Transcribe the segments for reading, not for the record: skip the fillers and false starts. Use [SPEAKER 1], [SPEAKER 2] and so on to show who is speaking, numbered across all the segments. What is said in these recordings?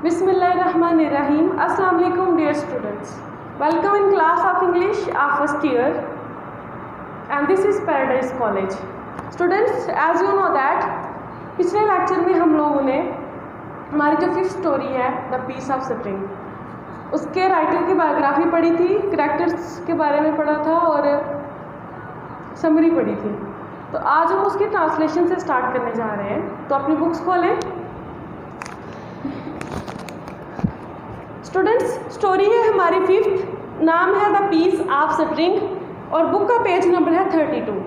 [SPEAKER 1] Bismillahirrahmanirrahim. Assalamu alaikum dear students. Welcome in class of English of first year and this is Paradise College. Students, as you know that पिछले lecture में हम लोगों ने हमारी जो fifth story है the piece of spring, उसके writer की बायोग्राफी पढ़ी थी, करैक्टर्स के बारे में पढ़ा था और समरी पढ़ी थी। तो आज हम उसकी ट्रांसलेशन से स्टार्ट करने जा रहे हैं। तो अपनी बुक्स खोलें। स्टूडेंट्स, स्टोरी है हमारी फिफ्थ, नाम है द पीस ऑफ स्प्रिंग और बुक का पेज नंबर है 32।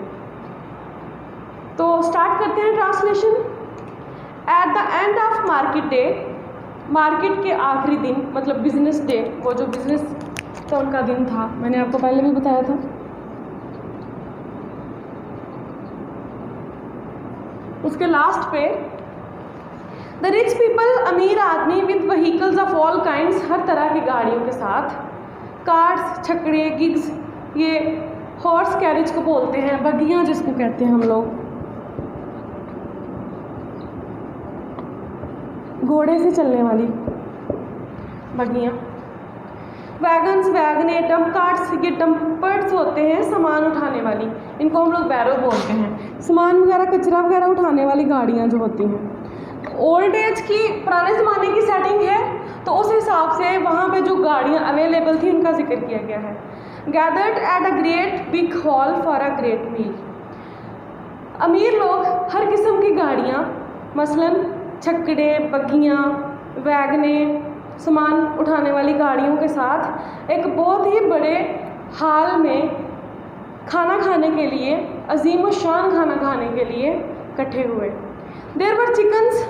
[SPEAKER 1] तो स्टार्ट करते हैं translation. At the end of market day, market के आखिरी दिन मतलब बिजनेस डे, वो जो बिजनेस का उनका दिन था, मैंने आपको पहले भी बताया था। उसके लास्ट पे द रिच पीपल, अमीर आदमी with vehicles of all kinds, हर तरह की गाड़ियों के साथ, कार्स, छकड़े, गिग्स, ये हॉर्स कैरेज को बोलते हैं, बगियां जिसको कहते हैं हम लोग, घोड़े से चलने वाली बगियां, वैगन्स, वैगने, डंप कार्ट्स, ये डंपर्स होते हैं सामान उठाने वाली, इनको हम लोग बैरो बोलते हैं, सामान वगैरह कचरा वगैरह उठाने वाली गाड़ियां जो होती हैं। ओल्ड एज की, पुराने ज़माने की सेटिंग है तो उस हिसाब से वहाँ पे जो गाड़ियाँ अवेलेबल थी उनका जिक्र किया गया है। Gathered at a great big hall for a great meal, अमीर लोग हर किस्म की गाड़ियाँ, मसलन छकड़े, बग्गियाँ, वैगने, सामान उठाने वाली गाड़ियों के साथ एक बहुत ही बड़े हॉल में खाना खाने के लिए, अजीम व शान खाना खाने के लिए इकट्ठे हुए। देयर वर चिकन्स,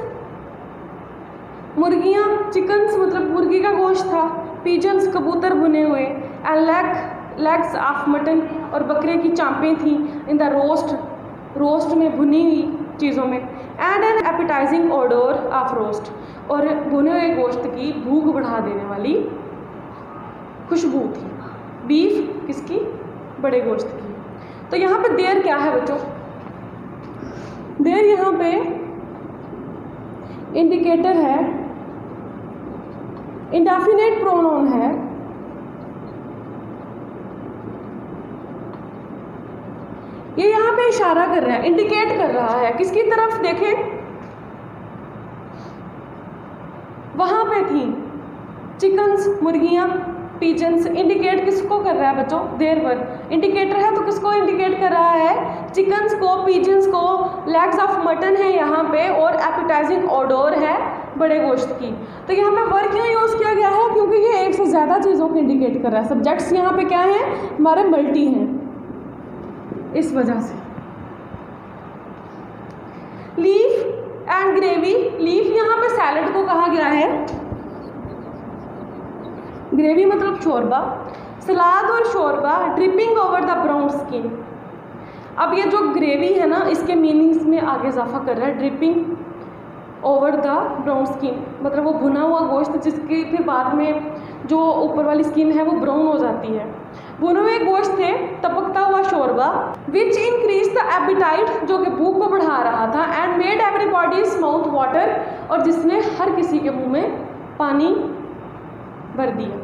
[SPEAKER 1] मुर्गियाँ, चिकन्स मतलब मुर्गी का गोश्त था, पिजन्स, कबूतर भुने हुए, एंड लेग्स ऑफ मटन, और बकरे की चांपें थी, इन द रोस्ट में भुनी हुई चीज़ों में, and an appetising odour of roast, और भुने हुए गोश्त की भूख बढ़ा देने वाली खुशबू थी। बीफ किसकी? बड़े गोश्त की। तो यहाँ पे देर क्या है बच्चों? देर यहाँ पे इंडिकेटर है, इंडेफिनिट प्रोनाउन है, ये यहाँ पे इशारा कर रहा है, इंडिकेट कर रहा है किसकी तरफ? देखें, वहां पे थी चिकन्स, मुर्गियां, पिजन्स। इंडिकेट किसको कर रहा है बच्चों? देयर वर, इंडिकेटर है तो किसको इंडिकेट कर रहा है? चिकन्स को, पिजन्स को, लेग्स ऑफ मटन है यहाँ पे, और एपिटाइजिंग ओडोर है बड़े गोश्त की। तो यहाँ पे वर क्यों यूज़ किया गया है? क्योंकि ये एक से ज़्यादा चीज़ों को इंडिकेट कर रहा है। सब्जेक्ट्स यहाँ पे क्या हैं? हमारे मल्टी हैं, इस वजह से। लीफ एंड ग्रेवी, लीफ यहाँ पे सैलड को कहा गया है, ग्रेवी मतलब शोरबा, सलाद और शोरबा, dripping over the brown skin. अब ये जो ग्रेवी है ना, इसके मीनिंग्स में आगे इजाफा कर रहा है। Dripping over the brown skin मतलब वो भुना हुआ गोश्त जिसकी फिर बाद में जो ऊपर वाली स्किन है वो ब्राउन हो जाती है। भुने हुए गोश्त थे, टपकता हुआ शोरबा, विच इंक्रीज द एपिटाइट, जो कि भूख को बढ़ा रहा था, and made everybody's mouth water, और जिसने हर किसी के मुंह में पानी भर दिया।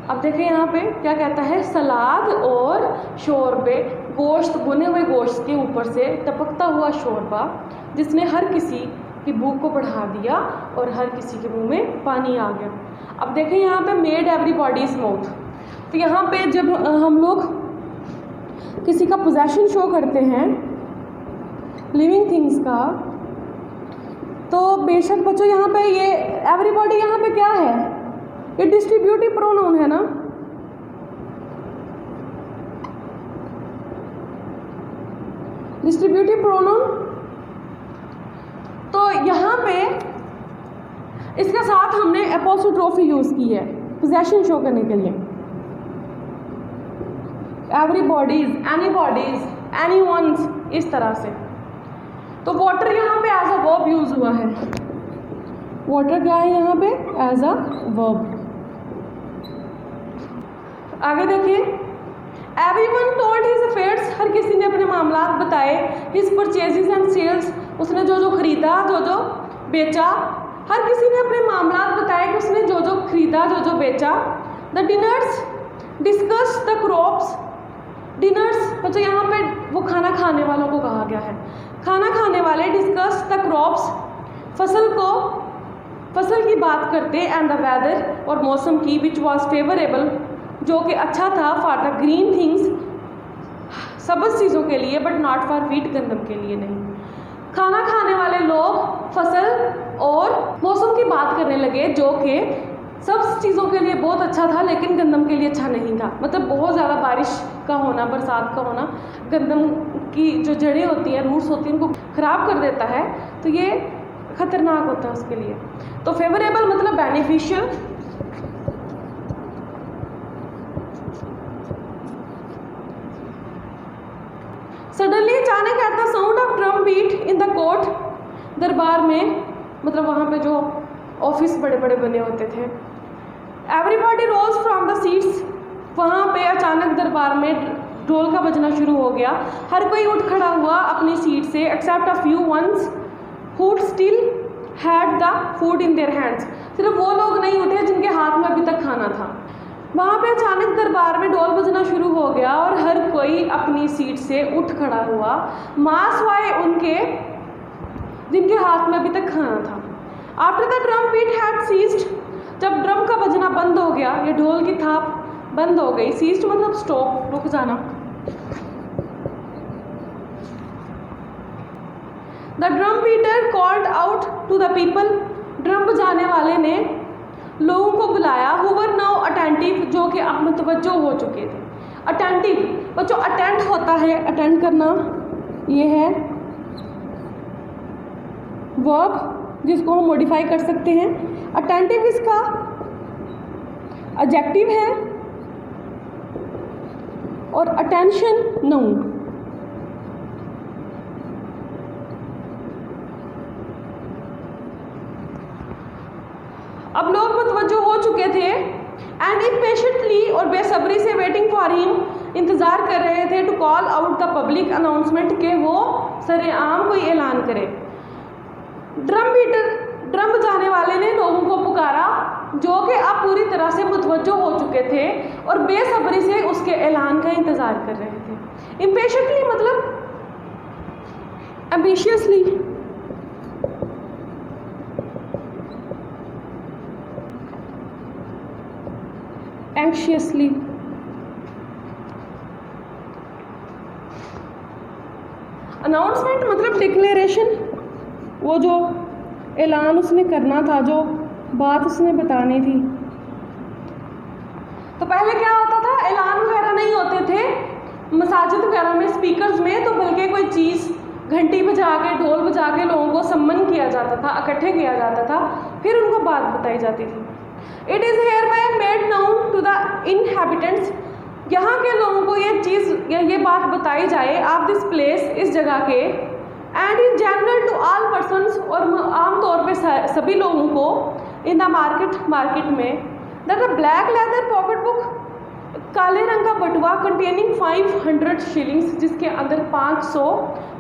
[SPEAKER 1] अब देखें यहाँ पे क्या कहता है? सलाद और शोरबे, गोश्त, भुने हुए गोश्त के ऊपर से टपकता हुआ शोरबा जिसने हर किसी की भूख को बढ़ा दिया और हर किसी के मुंह में पानी आ गया। अब देखें यहाँ पे मेड एवरीबॉडीज माउथ, तो यहाँ पे जब हम लोग किसी का पोजेशन शो करते हैं लिविंग थिंग्स का, तो बेशक बच्चों यहाँ पे ये एवरीबॉडी यहाँ पे क्या है? ये डिस्ट्रीब्यूटिव प्रोनाउन है ना, डिस्ट्रीब्यूटिव प्रोनाउन। तो यहाँ पे इसके साथ हमने एपोस्ट्रोफी यूज की है पोजेशन शो करने के लिए। एवरीबॉडीज, एनीबॉडीज, एनीवन्स, इस तरह से। तो वाटर यहाँ पे एज अ वर्ब यूज हुआ है। वाटर क्या है यहाँ पे? As a verb. आगे देखिए, एवरीवन टोल्ड हिज अफेयर्स, हर किसी ने अपने मामला बताए। हिज परचेजेस एंड सेल्स, उसने जो जो खरीदा, जो जो बेचा, हर किसी ने अपने मामलात बताए कि उसने जो जो खरीदा, जो जो बेचा। The dinners discuss the crops. Dinners बच्चों यहाँ पे वो खाना खाने वालों को कहा गया है। खाना खाने वाले डिस्कस द क्रॉप्स, फसल की बात करते, एंड द वेदर और मौसम की, विच वॉज फेवरेबल जो कि अच्छा था, फॉर द ग्रीन थिंग्स सबज चीज़ों के लिए, बट नॉट फॉर वीट गंदम के लिए नहीं। खाना खाने वाले लोग फसल और मौसम की बात करने लगे जो कि सब चीज़ों के लिए बहुत अच्छा था लेकिन गंदम के लिए अच्छा नहीं था। मतलब बहुत ज़्यादा बारिश का होना, बरसात का होना गंदम की जो जड़ें होती हैं, रूट्स होती हैं, उनको ख़राब कर देता है, तो ये ख़तरनाक होता है उसके लिए। तो फेवरेबल मतलब बेनिफिशियल। सडनली अचानक at the sound of drum beat in the court, दरबार में, मतलब वहाँ पे जो ऑफिस बड़े बड़े बने होते थे। Everybody rose from the seats, वहाँ पे अचानक दरबार में ढोल का बजना शुरू हो गया। हर कोई उठ खड़ा हुआ अपनी सीट से, except a few ones who still had the food in their hands. सिर्फ वो लोग नहीं उठे जिनके हाथ में अभी तक खाना था। वहाँ पे अचानक दरबार में ढोल बजना शुरू हो गया और हर कोई अपनी सीट से उठ खड़ा हुआ, मास वाए उनके जिनके हाथ में अभी तक खाना था। After the drum beat had ceased, जब ड्रम का बजना बंद हो गया, ये ढोल की थाप बंद हो गई। सीज्ड मतलब स्टॉप, रुक जाना। The drum beater called out to the people, drum बजाने वाले ने लोगों को बुलाया, हु वर नाउ अटेंटिव, जो कि अब मुतवज्जो हो चुके थे। अटेंटिव बच्चों, अटेंड होता है, अटेंड करना, ये है वर्ब जिसको हम मॉडिफाई कर सकते हैं। अटेंटिव इसका एडजेक्टिव है और अटेंशन नाउन। अब लोग मुतवज्जो हो चुके थे, एंड इम्पेशेंटली और बेसब्री से वेटिंग फॉर हिम, इंतज़ार कर रहे थे, to call out the public announcement, के वो सरेआम कोई ऐलान करे। ड्रम बीटर, ड्रम बजाने वाले ने लोगों को पुकारा जो कि अब पूरी तरह से मुतवज्जो हो चुके थे और बेसब्री से उसके ऐलान का इंतज़ार कर रहे थे। इम्पेशेंटली मतलब एम्बिशियसली, एंग्शियसली, अनाउंसमेंट मतलब डिक्लेरेशन, वो जो ऐलान उसने करना था, जो बात उसने बतानी थी। तो पहले क्या होता था, ऐलान वगैरह नहीं होते थे मसाजिद वगैरह में, स्पीकर्स में, तो बल्कि कोई चीज़ घंटी बजा के, ढोल बजा के लोगों को सम्मन किया जाता था, इकट्ठे किया जाता था, फिर उनको बात बताई जाती थी। It is hereby made known to the inhabitants, यहाँ के लोगों को ये चीज़ या ये बात बताई जाए, ऑफ दिस प्लेस, इस जगह के, and in general to all persons, और आमतौर पे सभी लोगों को, इन द मार्केट में, that a black leather pocket book, काले रंग का बटुआ, कंटेनिंग 500 शिलिंग्स, जिसके अंदर 500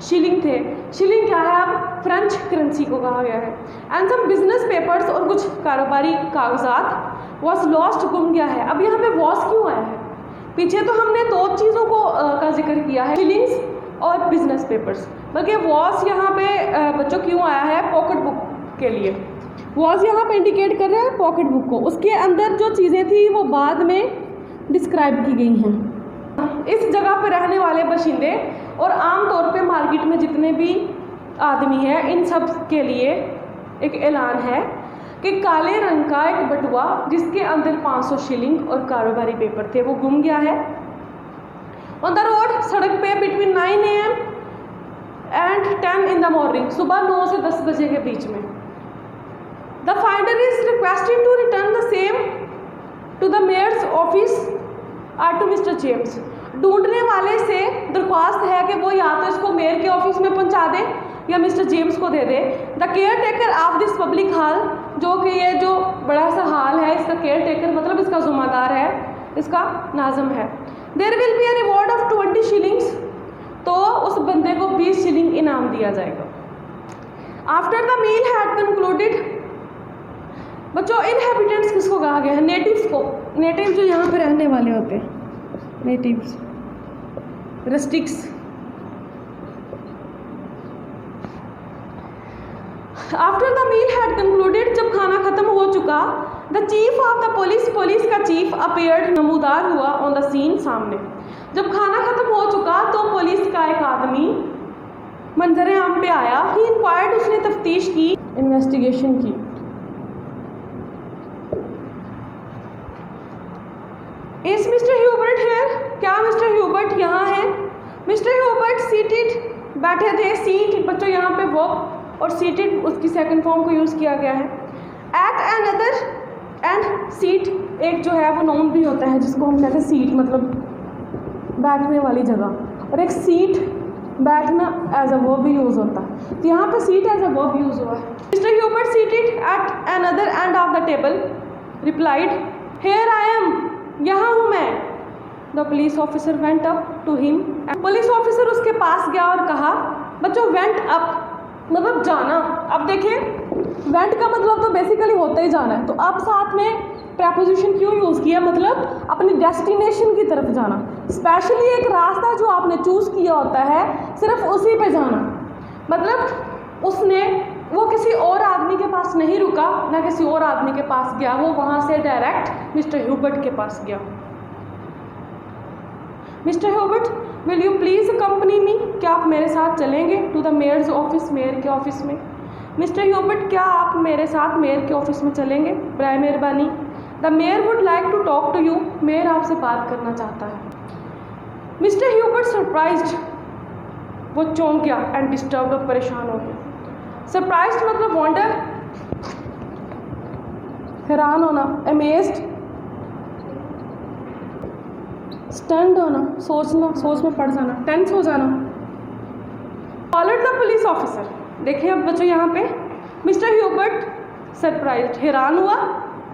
[SPEAKER 1] शिलिंग थे। शिलिंग क्या है, अब फ्रेंच करेंसी को कहा गया है। एंड सम बिजनेस पेपर्स, और कुछ कारोबारी कागजात, वॉज लॉस्ट, गुम गया है। अब यहाँ पे वॉस क्यों आया है, पीछे तो हमने दो चीज़ों को का जिक्र किया है, शिलिंग्स और बिजनेस पेपर्स, बल्कि वॉस यहाँ पे बच्चों क्यों आया है, पॉकेट बुक के लिए। वॉस यहाँ पे इंडिकेट कर रहा है पॉकेट बुक को, उसके अंदर जो चीज़ें थी वो बाद में डिस्क्राइब की गई हैं। इस जगह पर रहने वाले बाशिंदे और आम तौर पे मार्केट में जितने भी आदमी हैं, इन सब के लिए एक ऐलान है कि काले रंग का एक बटुआ जिसके अंदर 500 शिलिंग और कारोबारी पेपर थे, वो गुम गया है। ऑन द रोड, सड़क पे, between 9 AM and 10 in the morning, सुबह 9 से 10 बजे के बीच में। The finder is requested to return the same to the mayor's office और टू मिस्टर जेम्स, ढूंढने वाले से दरख्वास्त है कि वो या तो इसको मेयर के ऑफिस में पहुंचा दे या मिस्टर जेम्स को दे दे। The caretaker of this public hall, जो कि ये जो बड़ा सा हॉल है, इसका केयर टेकर मतलब इसका जुम्मेदार है, इसका नाज़िम है। There will be a reward of 20 shillings, तो उस बंदे को 20 शिलिंग इनाम दिया जाएगा। After the meal had concluded, बच्चों इनहेबिटेंट्स किसको कहा गया है? नेटिव्स को। नेटिव जो यहाँ पे रहने वाले होते हैं, natives, rustics. After the meal had concluded, जब खाना खत्म हो चुका, the chief of the police, police का चीफ अपीयर्ड, नमूदार हुआ, ऑन द सीन, सामने। जब खाना खत्म हो चुका तो पुलिस का एक आदमी मंजरे आम पे आया। ही इंक्वायर्ड, उसने तफ्तीश की, इन्वेस्टिगेशन की। इज मिस्टर ह्यूबर्ट हेयर, क्या मिस्टर ह्यूबर्ट यहाँ है? मिस्टर ह्यूबर्ट सीटेड, बैठे थे। सीट बच्चों यहाँ पे वर्ब और सीटेड उसकी सेकंड फॉर्म को यूज़ किया गया है। एट अनदर, एंड सीट एक जो है वो नाउन भी होता है, जिसको हम कहते हैं सीट, मतलब बैठने वाली जगह, और एक सीट बैठना एज अ वर्ब भी यूज़ होता है। तो यहाँ पे seat as a verb use हुआ है। Mister Hubert seated at another end of the table replied, here I am, यहाँ हूँ मैं। The police officer went up to him, police officer उसके पास गया और कहा, बच्चों वेंट अप मतलब जाना। अब देखिए वेंट का मतलब तो बेसिकली होता ही जाना है, तो अब साथ में प्रेपोजिशन क्यों यूज़ किया? मतलब अपनी डेस्टिनेशन की तरफ जाना, स्पेशली एक रास्ता जो आपने चूज़ किया होता है सिर्फ उसी पे जाना। मतलब उसने, वो किसी और आदमी के पास नहीं रुका, ना किसी और आदमी के पास गया, वो वहाँ से डायरेक्ट मिस्टर ह्यूबर्ट के पास गया। Mister Hubert will you please accompany me, क्या आप मेरे साथ चलेंगे? To the mayor's office, mayor के ऑफिस में। मिस्टर ह्यूबर्ट क्या आप मेरे साथ मेयर के ऑफिस में चलेंगे? बराए मेहरबानी। The mayor would like to talk to you, mayor आपसे बात करना चाहता है। मिस्टर ह्यूबर्ट सरप्राइज्ड, वो चौंक गया, एंड डिस्टर्ब्ड, और परेशान हो गया। सरप्राइज्ड मतलब वंडर, हैरान होना, अमेज्ड, स्टन्ड होना, सोचना, सोच में पड़ जाना, टेंस हो जाना। फॉलोड द पुलिस ऑफिसर, देखिए अब बच्चों यहाँ पे मिस्टर ह्यूबर्ट सरप्राइज्ड, हैरान हुआ,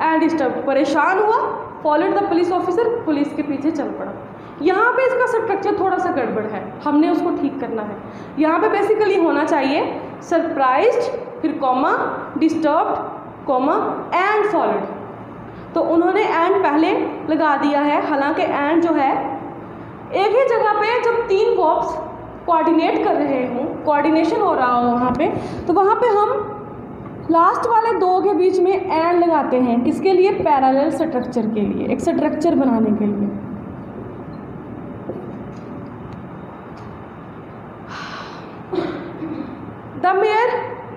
[SPEAKER 1] एंड डिस्टर्ब, परेशान हुआ, followed the police officer, police के पीछे चल पड़ा। यहाँ पे इसका स्ट्रक्चर थोड़ा सा गड़बड़ है, हमने उसको ठीक करना है। यहाँ पे बेसिकली होना चाहिए सरप्राइज्ड, फिर comma, disturbed, comma, and followed. तो उन्होंने एंड पहले लगा दिया है, हालांकि एंड जो है एक ही जगह पे जब तीन वर्ब्स कोऑर्डिनेट कर रहे हों, कोऑर्डिनेशन हो रहा हो वहाँ पे, तो वहाँ पे हम लास्ट वाले दो के बीच में एंड लगाते हैं। किसके लिए? पैरेलल स्ट्रक्चर के लिए, एक स्ट्रक्चर बनाने के लिए। द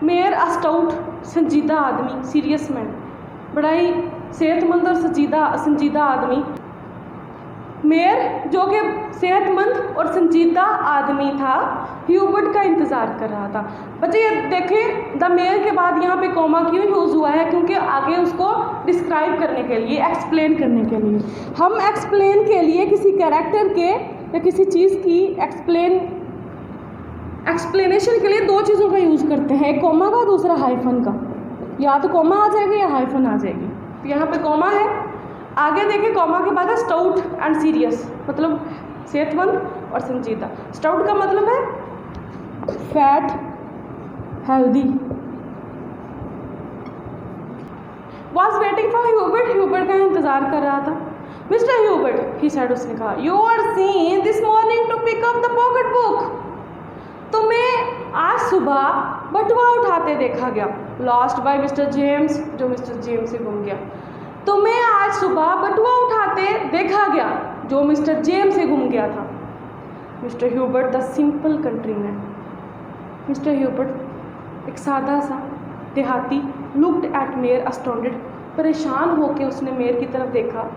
[SPEAKER 1] मेयर अ स्टाउट, संजीदा आदमी, सीरियस मैन, बड़ा ही सेहतमंद और संजीदा आदमी। मेयर जो कि सेहतमंद और संजीदा आदमी था, ह्यूबर्ट का इंतज़ार कर रहा था। बच्चे ये देखें, द मेयर के बाद यहाँ पे कॉमा क्यों यूज़ हुआ है? क्योंकि आगे उसको डिस्क्राइब करने के लिए, एक्सप्लेन करने के लिए। हम एक्सप्लेन के लिए किसी कैरेक्टर के या किसी चीज़ की एक्सप्लेनेशन के लिए दो चीज़ों का यूज़ करते हैं, एक कॉमा का, दूसरा हाइफन का। या तो कॉमा आ जाएगी या हाइफन आ जाएगी। तो यहाँ पे कॉमा है, आगे देखिए कॉमा के बाद है स्टाउट एंड सीरियस, मतलब सेहतमंद और संजीदा। स्टाउट का मतलब है fat, healthy. Was waiting for Hubert, Hubert का इंतजार कर रहा था। मिस्टर ह्यूबर्ट, ही सेड, उसने कहा, you are seen this morning to pick up the pocket book, तुम्हें आज सुबह बटुआ उठाते देखा गया। लॉस्ट बाय मिस्टर जेम्स, जो मिस्टर जेम्स से गुम गया। तुम्हें आज सुबह बटुआ उठाते देखा गया, जो मिस्टर जेम्स से गुम गया था। Mister Hubert the simple country man, mister Hubert एक सादा सा देहाती, लुक्ड एट मेयर अस्टॉन्डेड, परेशान होकर उसने मेयर की तरफ देखा।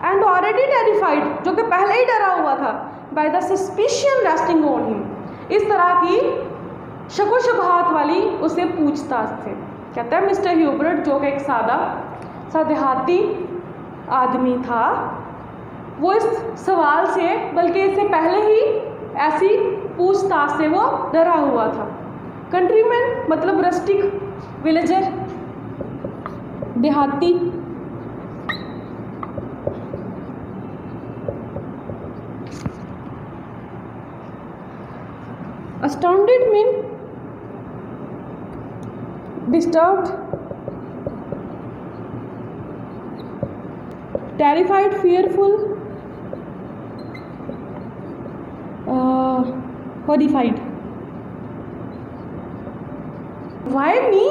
[SPEAKER 1] एंड ऑलरेडी टेरिफाइड, जो कि पहले ही डरा हुआ था, by the suspicion resting on him, इस तरह की शको शुबहात वाली उसे पूछताछ थे। कहता है मिस्टर ह्यूबर्ट जो कि एक सादा सा देहाती आदमी था, वो इस सवाल से, बल्कि इससे पहले ही ऐसी पूछताछ से वो डरा हुआ था। कंट्रीमैन मतलब रस्टिक, विलेजर, देहाती। Astounded mean disturbed, terrified, fearful, horrified. Why me?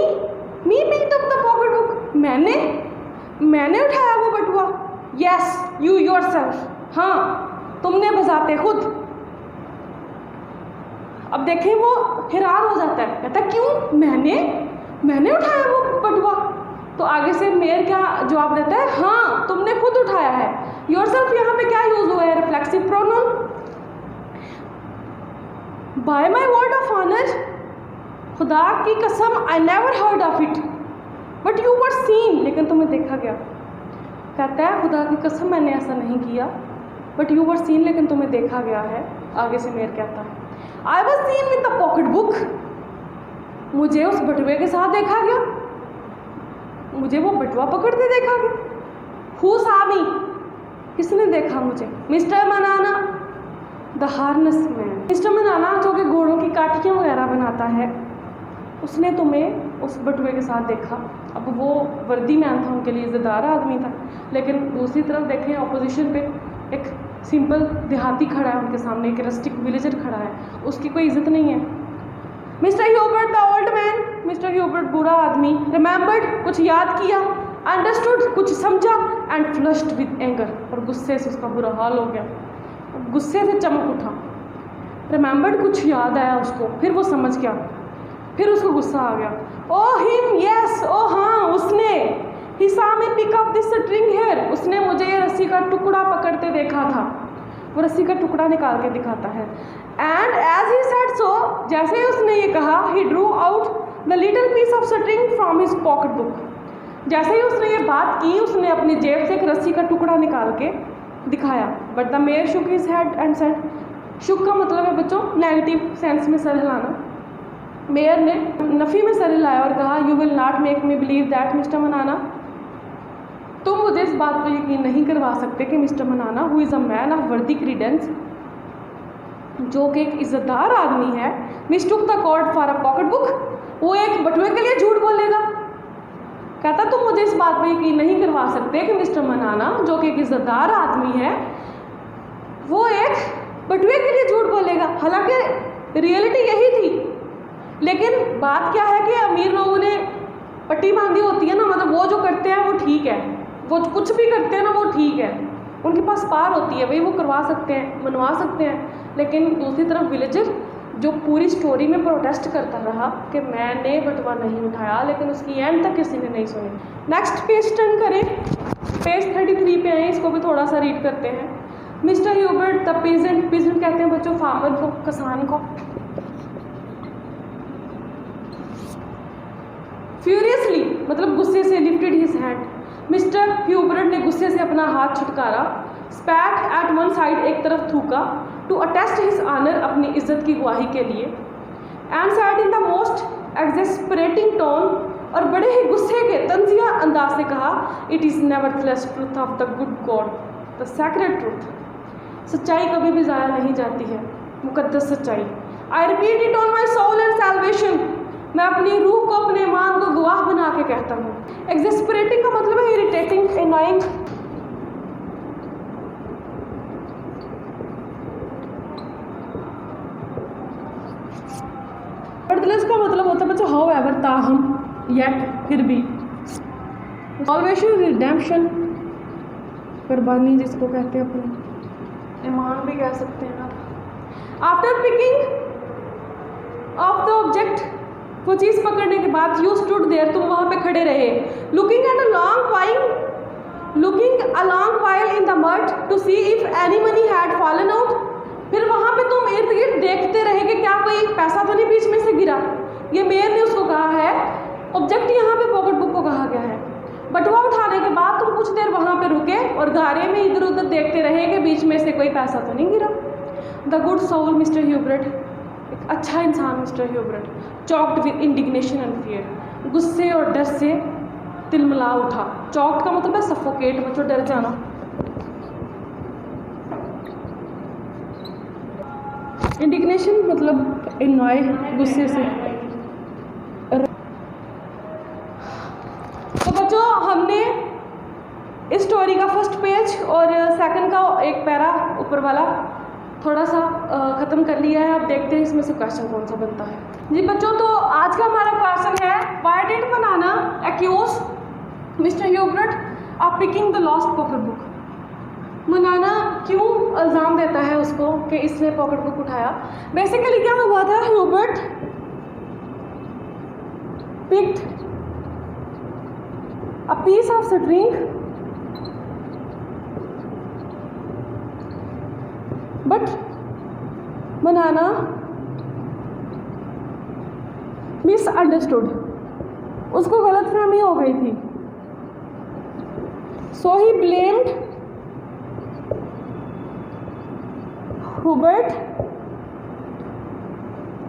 [SPEAKER 1] Me picked up the pocket book. मैंने उठाया वो बटुआ. Yes, you yourself. हाँ, तुमने बजाते खुद. अब देखें वो हैरान हो जाता है, कहता क्यों? मैंने उठाया वो बटुआ. तो आगे से मेयर क्या जवाब देता है? हाँ, तुमने खुद उठाया है. योरसेल्फ यहाँ पे क्या यूज हुआ है? Reflexive pronoun. By my word of honour, खुदा की कसम, I never heard of it but you were seen, लेकिन तुम्हें देखा गया. कहता है खुदा की कसम मैंने ऐसा नहीं किया, बट यू वर सीन, लेकिन तुम्हें देखा गया है. आगे से मेयर कहता है I was seen with the pocket book, मुझे उस बटुए के साथ देखा गया, मुझे वो बटुआ पकड़ते देखा गया. हु सा मी, किसने देखा मुझे? मिस्टर मनाना, द हार्नेस मैन. मिस्टर मनाना जो कि घोड़ों की काठियाँ वगैरह बनाता है, उसने तुम्हें उस बटुए के साथ देखा. अब वो वर्दी मैन था, उनके लिए इज़्ज़तदार आदमी था, लेकिन दूसरी तरफ देखें अपोजिशन पे एक सिंपल देहाती खड़ा है उनके सामने, एक रस्टिक विलेजर खड़ा है, उसकी कोई इज्जत नहीं है. Mister Hubert the old man, mister Hubert बूढ़ा आदमी, रिमेंबर्ड कुछ याद किया, अंडरस्टूड कुछ समझा, एंड फ्लश्ड विद एंगर, और गुस्से से उसका बुरा हाल हो गया, गुस्से से चमक उठा. रिमेंबर्ड कुछ याद आया उसको, फिर वो समझ गया, फिर उसको गुस्सा आ गया. ओ हिम, यस, ओ हाँ उसने. He saw me pick up this string here, उसने मुझे ये रस्सी का टुकड़ा पकड़ते देखा था. वो रस्सी का टुकड़ा निकाल के दिखाता है. And as he said so, जैसे ही उसने ये कहा, he drew out the little piece of string from his pocket book. जैसे ही उसने ये बात की, उसने अपनी जेब से एक रस्सी का टुकड़ा निकाल के दिखाया. But the mayor shook his head and said, shook का मतलब है बच्चों नेगेटिव सेंस में सर हिलाना. मेयर ने नफ़ी में सर हिलाया और कहा you will not make me believe that mister Manana, तुम मुझे इस बात पर यकीन नहीं करवा सकते कि mister Manana who is a man of worthy credence, जो कि एक इज़्ज़तदार आदमी है, mistook the cord for a pocket book, वो एक बटुए के लिए झूठ बोलेगा. कहता तुम मुझे इस बात पर यकीन नहीं करवा सकते कि मिस्टर मनाना जो कि एक इज़्ज़तदार आदमी है, वो एक बटुए के लिए झूठ बोलेगा. हालांकि रियलिटी यही थी, लेकिन बात क्या है कि अमीर लोगों ने पट्टी बांधी होती है ना, मतलब वो जो करते हैं वो ठीक है, वो कुछ भी करते हैं ना वो ठीक है, उनके पास पार होती है, भाई वो करवा सकते हैं, मनवा सकते हैं. लेकिन दूसरी तरफ विलेजर जो पूरी स्टोरी में प्रोटेस्ट करता रहा कि मैंने बटुआ नहीं उठाया, लेकिन उसकी एंड तक किसी ने नहीं सुनी. नेक्स्ट पेज टर्न करें, पेज 33 पे आए, इसको भी थोड़ा सा रीड करते हैं. Mister Hubert the peasant, peasant कहते हैं बच्चों फार्मर को, किसान को. फ्यूरियसली मतलब गुस्से से, lifted his hand, mister Hubert ने गुस्से से अपना हाथ छुटकारा. स्पैट एट वन साइड, एक तरफ थूका, टू अटेस्ट हिज ऑनर, अपनी इज्जत की गवाही के लिए. And said in the most exasperating tone, और बड़े ही गुस्से के तंजिया अंदाज से कहा, it is nevertheless truth of the good God, the sacred truth, सच्चाई कभी भी ज़ाया नहीं जाती है, मुकद्दस सच्चाई. I repeat it on my soul and salvation, मैं अपनी रूह को, अपने ईमान को गवाह बना के कहता हूँ. एक्सेस्परेटिंग का मतलब है इरिटेटिंग, एनॉइंग. वर्डलेस का मतलब होता है बच्चों हाउ एवर, ताहम, येट, फिर भी. सॉल्वेशन, रिडेम्पशन, कुर्बानी जिसको कहते हैं, अपने ईमान भी कह सकते हैं आप. After picking of the object, वो चीज़ पकड़ने के बाद, यू स्टूड देयर, तुम वहाँ पे खड़े रहे. Looking at a long while in the mud to see if any money had fallen out, फिर वहाँ पे तुम इर्द गिर्द देखते रहे कि क्या कोई पैसा तो नहीं बीच में से गिरा. ये मेयर ने उसको कहा है, ऑब्जेक्ट यहाँ पे पॉकेट बुक को कहा गया है. बटुआ उठाने के बाद तुम कुछ देर वहाँ पे रुके और गारे में इधर उधर देखते रहे कि बीच में से कोई पैसा तो नहीं गिरा. The good soul mister Hubert, एक अच्छा इंसान mister Hubert, choked with indignation and fear, गुस्से और डर से तिलमिला उठा. चॉक्ड का मतलब है सफोकेट, बच्चों डर जाना. इंडिग्नेशन मतलब इनॉय, गुस्से से. तो बच्चों हमने इस स्टोरी का फर्स्ट पेज और सेकंड का एक पैरा ऊपर वाला थोड़ा सा ख़त्म कर लिया है। अब देखते हैं इसमें से क्वेश्चन कौन सा बनता है। जी बच्चों, तो आज का हमारा क्वेश्चन है, why did banana accuse mister Hubert of picking the lost pocket book. मनाना क्यों इल्ज़ाम देता है उसको कि इसने पॉकेट बुक उठाया। बेसिकली क्या हुआ था, Hubert picked a piece of string but Banana misunderstood, उसको गलतफहमी हो गई थी। So he blamed Hubert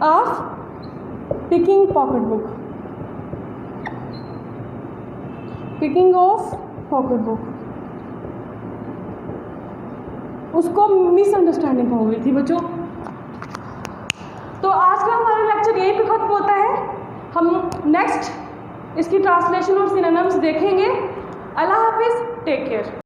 [SPEAKER 1] of picking pocket book, picking of pocket book, उसको मिसअंडरस्टैंडिंग हो गई थी बच्चों। तो आज का हमारा लेक्चर यहीं पे खत्म होता है। हम नेक्स्ट इसकी ट्रांसलेशन और सिनोनिम्स देखेंगे। अल्लाह हाफिज़, टेक केयर।